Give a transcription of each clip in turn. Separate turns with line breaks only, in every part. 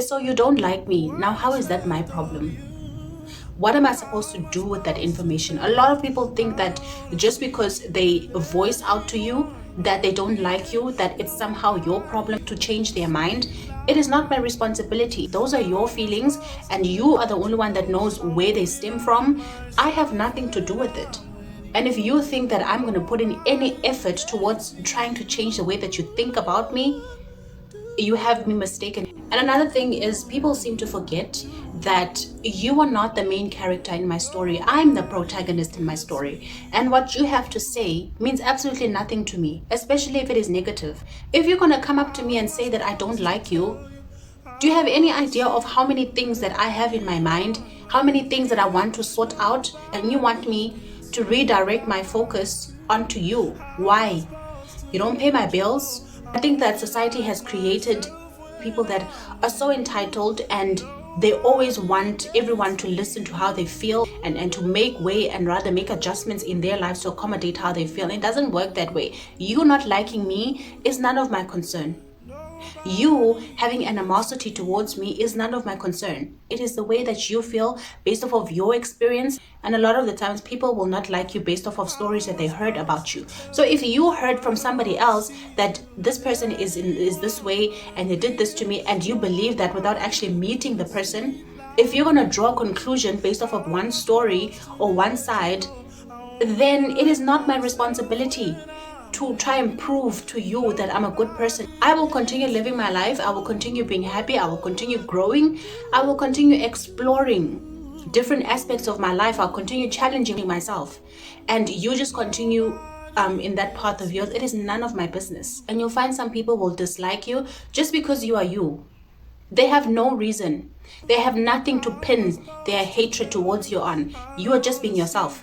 So you don't like me. Now, how is that my problem? What am I supposed to do with that information? A lot of people think that just because they voice out to you that they don't like you, that it's somehow your problem to change their mind. It is not my responsibility. Those are your feelings, and you are the only one that knows where they stem from. I have nothing to do with it. And if you think that I'm going to put in any effort towards trying to change the way that you think about me, you have me mistaken. And another thing is, people seem to forget that you are not the main character in my story. I'm the protagonist in my story. And what you have to say means absolutely nothing to me, especially if it is negative. If you're going to come up to me and say that I don't like you, do you have any idea of how many things that I have in my mind, how many things that I want to sort out, and you want me to redirect my focus onto you? Why? You don't pay my bills? I think that society has created people that are so entitled, and they always want everyone to listen to how they feel and to make way and rather make adjustments in their lives to accommodate how they feel. It doesn't work that way. You not liking me is none of my concern. You having animosity towards me is none of my concern. It is the way that you feel based off of your experience. And a lot of the times people will not like you based off of stories that they heard about you. So if you heard from somebody else that this person is this way and they did this to me, and you believe that without actually meeting the person, if you're going to draw a conclusion based off of one story or one side, then it is not my responsibility to try and prove to you that I'm a good person. I will continue living my life. I will continue being happy. I will continue growing. I will continue exploring different aspects of my life. I'll continue challenging myself. And you just continue in that path of yours. It is none of my business. And you'll find some people will dislike you just because you are you. They have no reason. They have nothing to pin their hatred towards you on. You are just being yourself.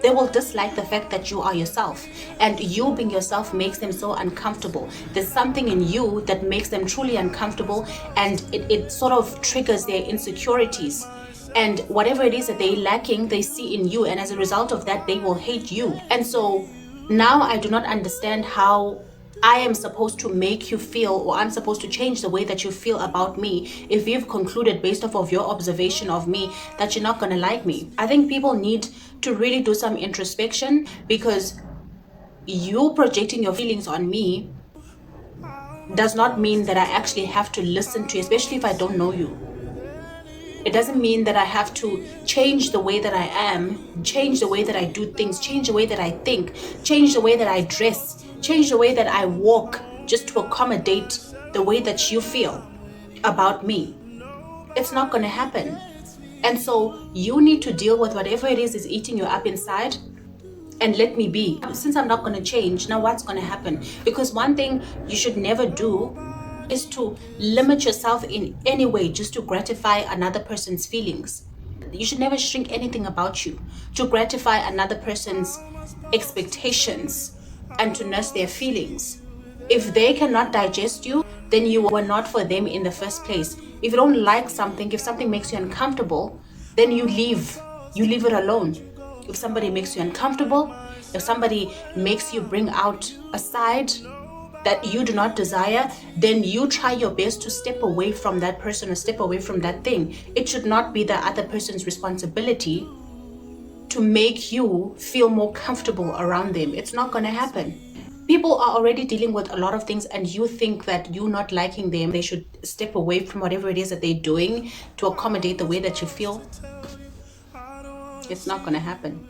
They will dislike the fact that you are yourself, and you being yourself makes them so uncomfortable. There's something in you that makes them truly uncomfortable, and it sort of triggers their insecurities. And whatever it is that they're lacking, they see in you, and as a result of that, they will hate you. And so now I do not understand how I am supposed to make you feel, or I'm supposed to change the way that you feel about me if you've concluded based off of your observation of me that you're not going to like me. I think people need to really do some introspection, because you projecting your feelings on me does not mean that I actually have to listen to you, especially if I don't know you. It doesn't mean that I have to change the way that I am, change the way that I do things, change the way that I think, change the way that I dress, change the way that I walk just to accommodate the way that you feel about me. It's not going to happen. And so you need to deal with whatever it is eating you up inside and let me be. Since I'm not going to change, now what's going to happen? Because one thing you should never do is to limit yourself in any way just to gratify another person's feelings. You should never shrink anything about you to gratify another person's expectations and to nurse their feelings. If they cannot digest you, then you were not for them in the first place. If you don't like something, if something makes you uncomfortable, then you leave. You leave it alone. If somebody makes you uncomfortable, if somebody makes you bring out a side that you do not desire, then you try your best to step away from that person or step away from that thing. It should not be the other person's responsibility to make you feel more comfortable around them. It's not going to happen. People are already dealing with a lot of things, and you think that you not liking them, they should step away from whatever it is that they're doing to accommodate the way that you feel. It's not going to happen.